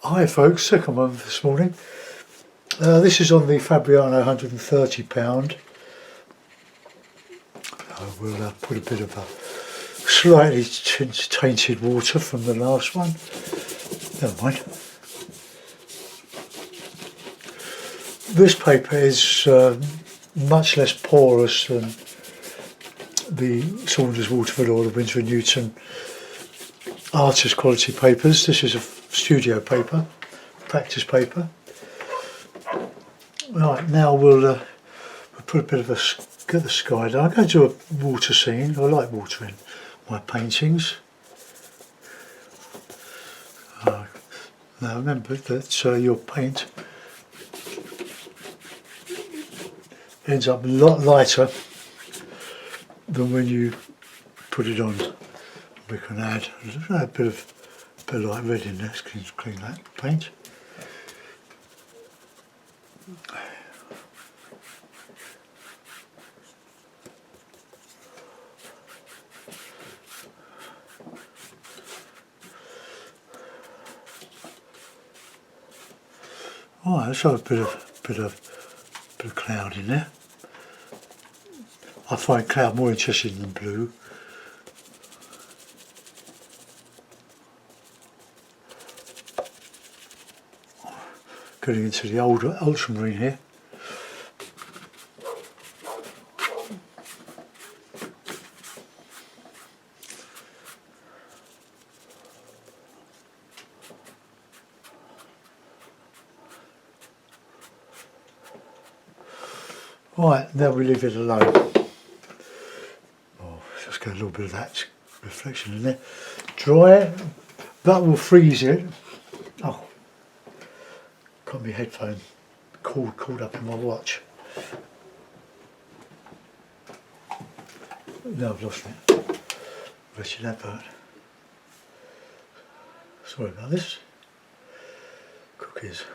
Hi folks, second one this morning. This is on the Fabriano £130. We'll put a bit of a slightly tainted water from the last one. Never mind. This paper is much less porous than the Saunders Waterford or the Winsor & Newton artist quality papers. This is a studio paper, practice paper. Right, now we'll put a bit of get the sky down. I'm going to do a water scene. I like water in my paintings. Now remember that your paint ends up a lot lighter than when you put it on. We can add a bit of light red in there to clean that paint. Alright, let's have a bit of cloud in there. I find cloud more interesting than blue. Getting into the older ultramarine here. Right, now we leave it alone. Oh, just get a little bit of that reflection in there. Dry it, that will freeze it. Oh, got my headphone caught up in my watch. No, I've lost it. Wretched advert. Sorry about this. Cookies.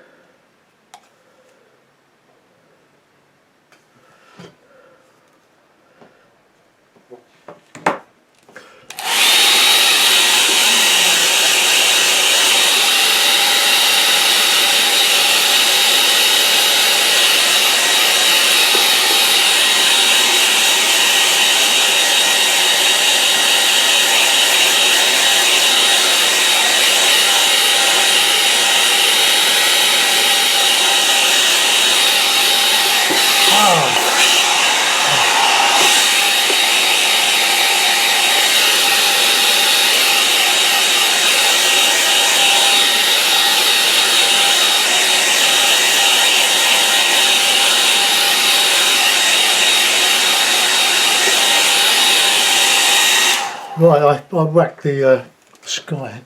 Right, I whacked the sky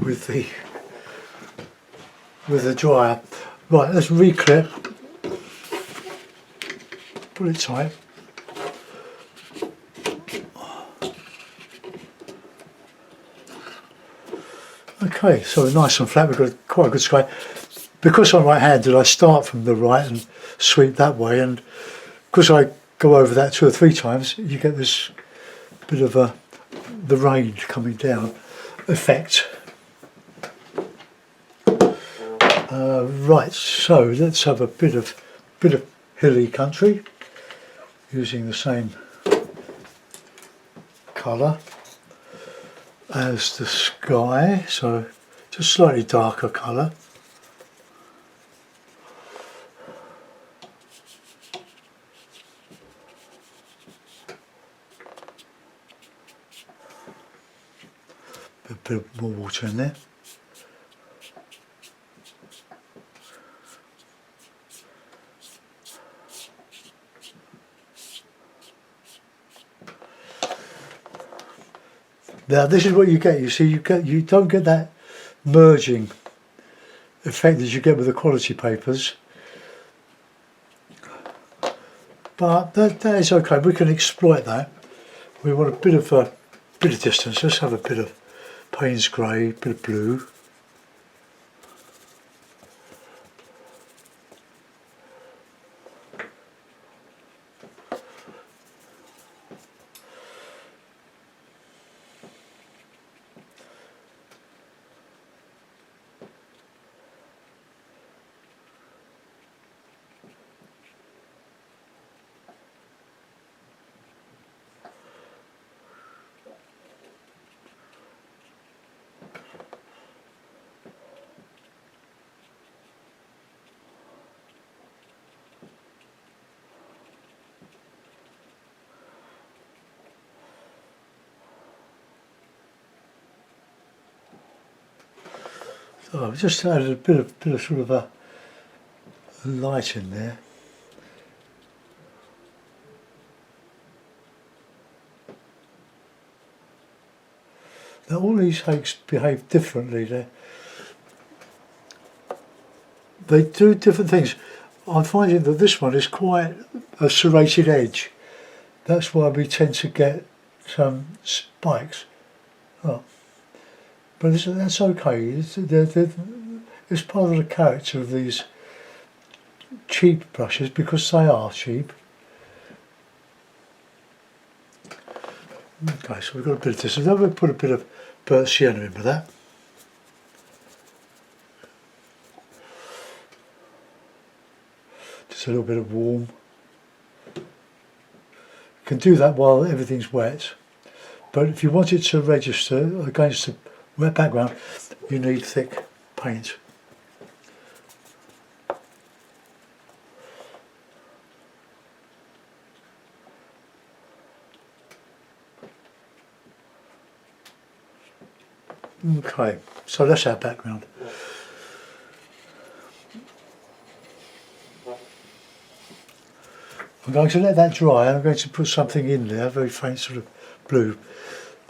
with the dryer. Right, let's reclip. Pull it tight. Okay, so nice and flat. We've got quite a good sky. Because I'm right-handed, I start from the right and sweep that way, and because I go over that 2 or 3 times, you get this bit of the rain coming down effect. Right, so let's have a bit of hilly country using the same colour as the sky, so just slightly darker colour. A bit more water in there. Now this is what you get. You see, you don't get that merging effect that you get with the quality papers, but that is okay. We can exploit that. We want a bit of distance. Let's have a bit of Payne's grey, bit of blue. Oh, I've just added a bit of sort of a light in there. Now all these hakes behave differently. They do different things. I'm finding that this one is quite a serrated edge. That's why we tend to get some spikes. Oh. But that's okay. It's part of the character of these cheap brushes because they are cheap. Okay, so we've got a bit of this. And then we'll put a bit of burnt sienna in with that. Just a little bit of warm. You can do that while everything's wet. But if you want it to register against a wet background, you need thick paint. Okay, so that's our background. I'm going to let that dry and I'm going to put something in there, a very faint sort of blue.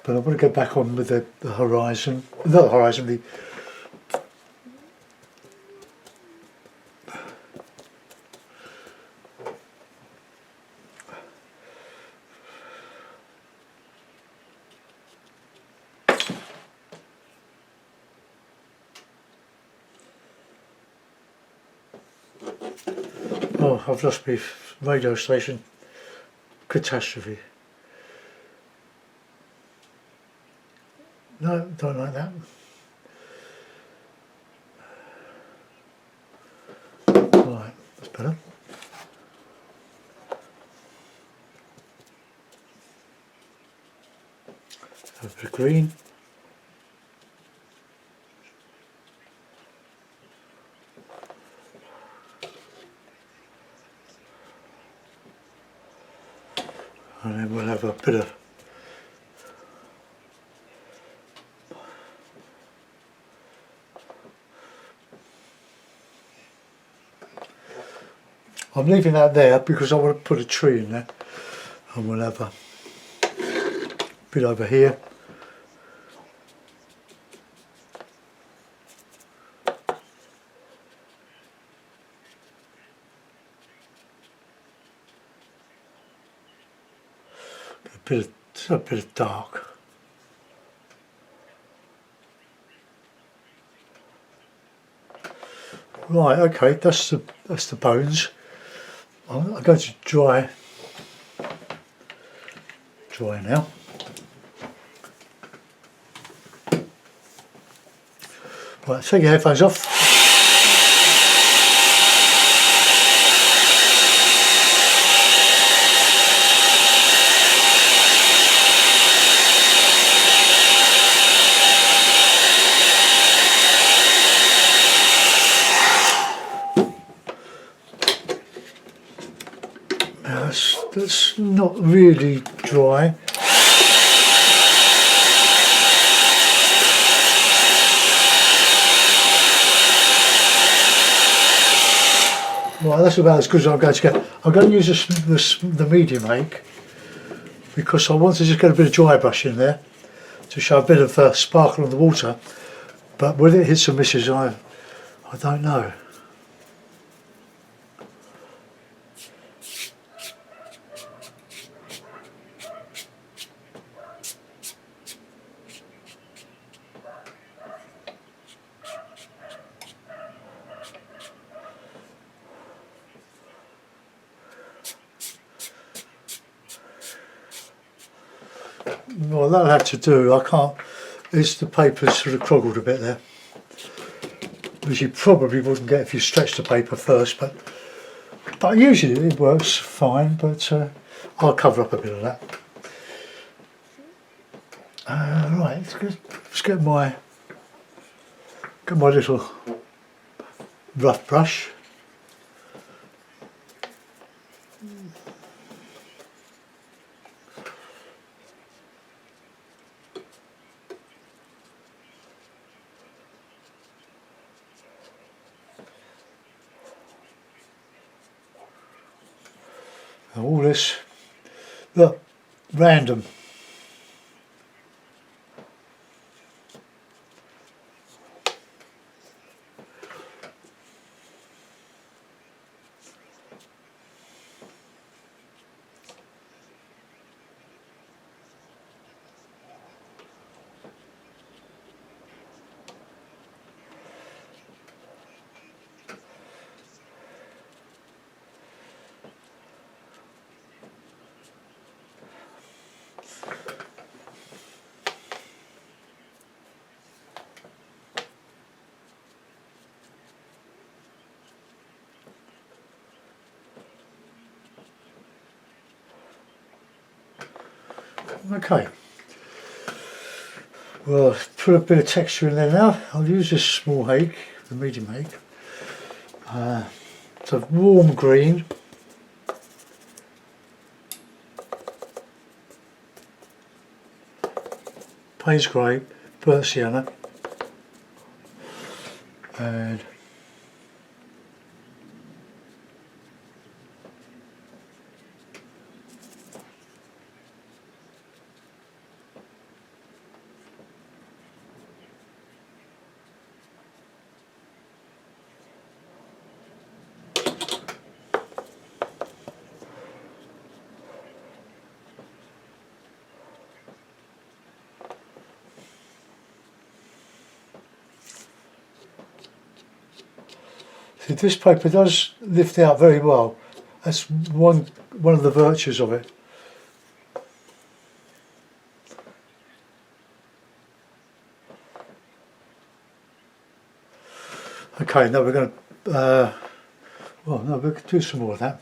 But I want to go back on with the horizon, not the horizon, the oh, I've lost my radio station. Catastrophe. No, don't like that. Right, that's better. Have a bit of green. And then we'll have a bit of I'm leaving that there because I want to put a tree in there, and we'll have a bit over here. A bit of dark. Right, okay, that's the bones. I'm going to dry now. Right, take your headphones off. That's not really dry. Right, that's about as good as I'm going to get. I'm going to use the medium hake because I want to just get a bit of dry brush in there to show a bit of sparkle on the water. But will it hit some misses? I don't know. Well, that'll have to do. I can't. The paper's sort of croggled a bit there, which you probably wouldn't get if you stretch the paper first. But usually it works fine. But I'll cover up a bit of that. Right, let's get my little rough brush. And all this, look, random. Okay, well, put a bit of texture in there now. I'll use this small hake, the medium hake. It's a warm green. Payne's grey, burnt sienna, and see, this paper does lift out very well. That's one of the virtues of it. Okay, now we're going to, well, no, we could do some more of that.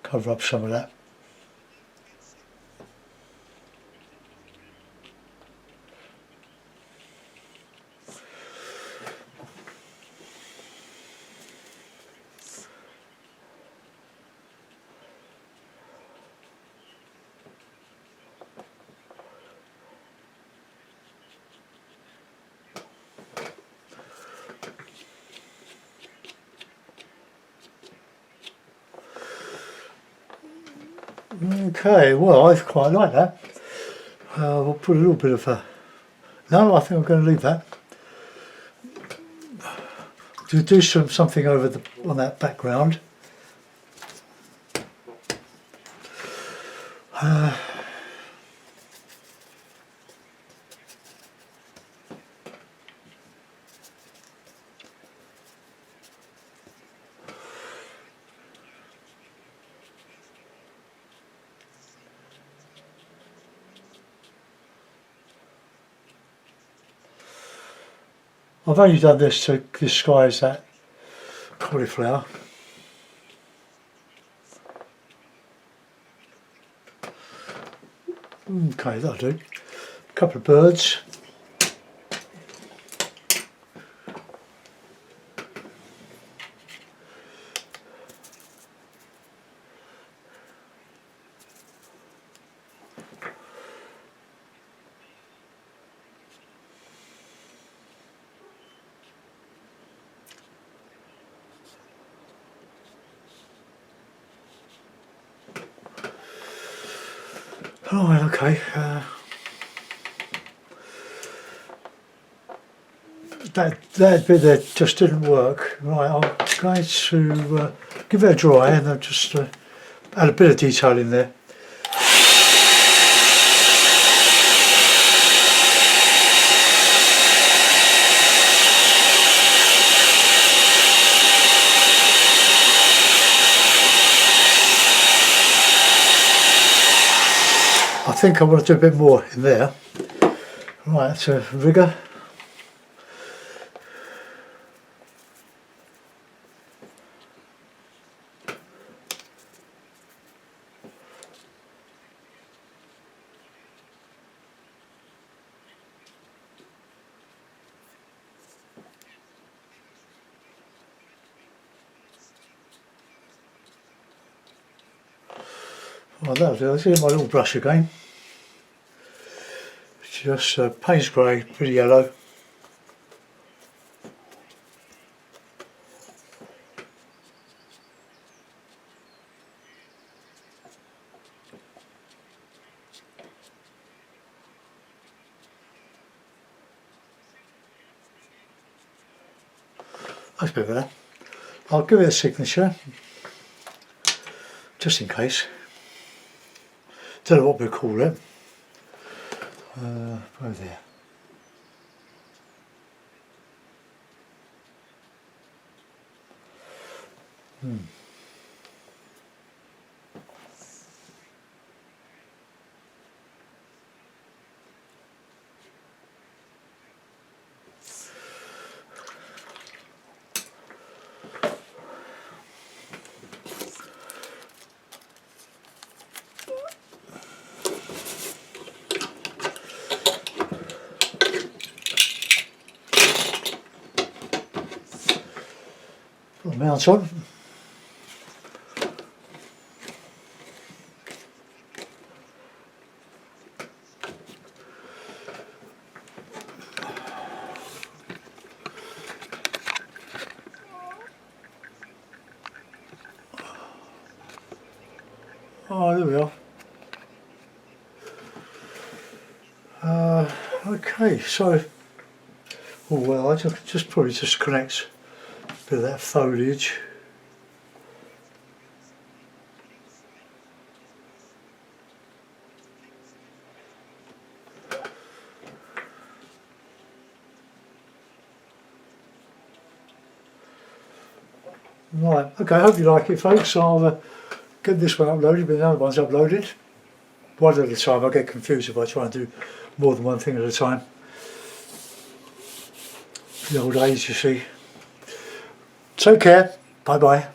Cover up some of that. Okay, well, I quite like that. We'll put a little bit of no, I think I'm going to leave that. To do something over on that background. I've only done this to disguise that cauliflower. Okay, that'll do. A couple of birds. Right, okay. That bit there just didn't work. Right, I'm going to give it a dry and I'll just add a bit of detail in there. I think I want to do a bit more in there. Right, that's a rigger. Oh, that'll do. Here's my little brush again. Just Payne's grey, pretty yellow. That's a bit better. I'll give it a signature, just in case. Don't know what we call it. Over there. Put the mount on. Oh, there we are. Okay, so, oh well, I just probably just connect a bit of that foliage. Right, okay, I hope you like it, folks. I'll get this one uploaded, but the other one's uploaded. One at a time. I get confused if I try and do more than one thing at a time. The old age, you see. Take care. Bye bye.